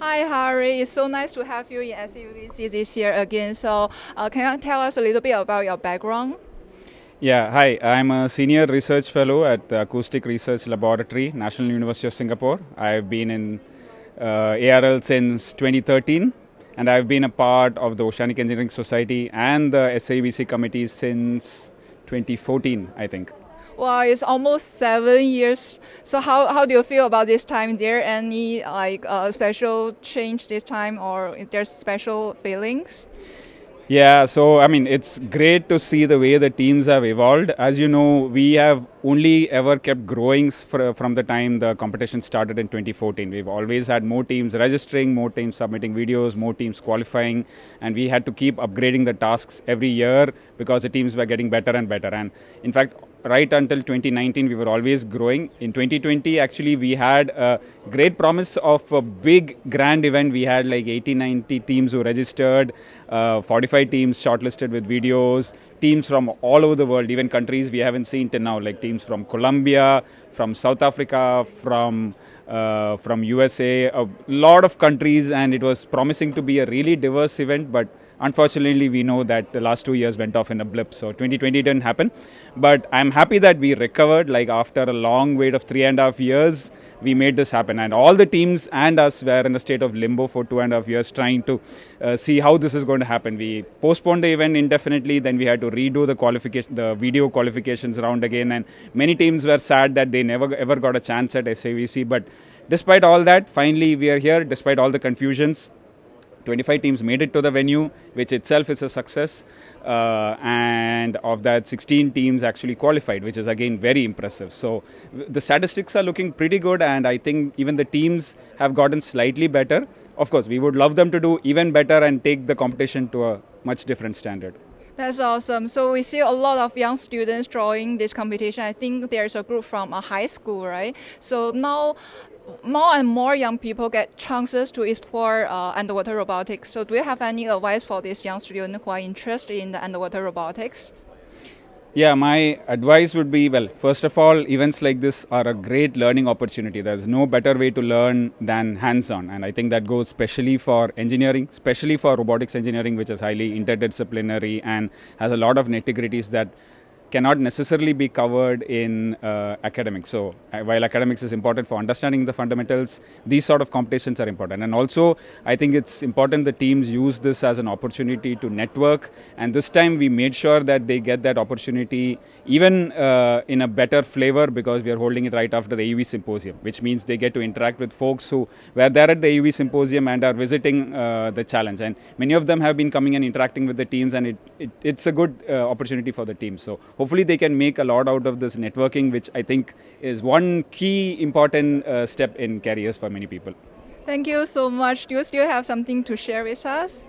Hi, Harry. It's so nice to have you in SAUVC this year again. Can you tell us a little bit about your background? Yeah, hi. I'm a senior research fellow at the Acoustic Research Laboratory, National University of Singapore. I've been in ARL since 2013, and I've been a part of the Oceanic Engineering Society and the SAVC committee since 2014, I think. Well, it's almost 7 years. So how do you feel about this time? Is there any special change this time, or is there special feelings? Yeah, so I mean, it's great to see the way the teams have evolved. As you know, we have only ever kept growing from the time the competition started in 2014. We've always had more teams registering, more teams submitting videos, more teams qualifying, and we had to keep upgrading the tasks every year because the teams were getting better and better. And in fact, right until 2019, we were always growing. In 2020, actually, we had a great promise of a big grand event. We had like 80, 90 teams who registered, 45 teams shortlisted with videos, teams from all over the world, even countries we haven't seen till now, like teams from Colombia, from South Africa, from USA, a lot of countries, and it was promising to be a really diverse event, but unfortunately we know that the last 2 years went off in a blip, so 2020 didn't happen. But I'm happy that we recovered, like after a long wait of 3.5 years, we made this happen, and all the teams and us were in a state of limbo for 2.5 years trying to see how this is going to happen. We postponed the event indefinitely, then we had to redo the video qualifications round again, and many teams were sad that they never ever got a chance at SAVC. But despite all that, finally we are here, despite all the confusions. 25 teams made it to the venue, which itself is a success. And of that, 16 teams actually qualified, which is again very impressive. So the statistics are looking pretty good, and I think even the teams have gotten slightly better. Of course, we would love them to do even better and take the competition to a much different standard. That's awesome. So we see a lot of young students drawing this competition. I think there's a group from a high school, right? So now more and more young people get chances to explore underwater robotics. So do you have any advice for these young students who are interested in the underwater robotics? Yeah, my advice would be, well, first of all, events like this are a great learning opportunity. There's no better way to learn than hands-on. And I think that goes especially for engineering, especially for robotics engineering, which is highly interdisciplinary and has a lot of nitty-gritties that cannot necessarily be covered in academics. So while academics is important for understanding the fundamentals, these sort of competitions are important. And also, I think it's important the teams use this as an opportunity to network. And this time we made sure that they get that opportunity even in a better flavor, because we are holding it right after the AUV symposium, which means they get to interact with folks who were there at the AUV symposium and are visiting the challenge. And many of them have been coming and interacting with the teams, and it's a good opportunity for the team. So hopefully they can make a lot out of this networking, which I think is one key important step in careers for many people. Thank you so much. Do you still have something to share with us?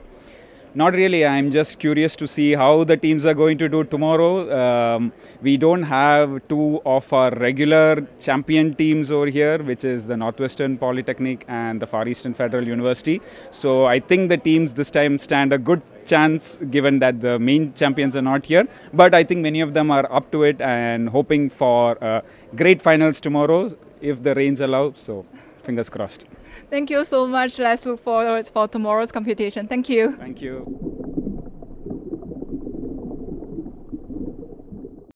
Not really. I'm just curious to see how the teams are going to do tomorrow. We don't have two of our regular champion teams over here, which is the Northwestern Polytechnic and the Far Eastern Federal University. So I think the teams this time stand a good chance, given that the main champions are not here. But I think many of them are up to it and hoping for great finals tomorrow if the rains allow. So fingers crossed. Thank you so much. Let's look forward for tomorrow's competition. Thank you. Thank you.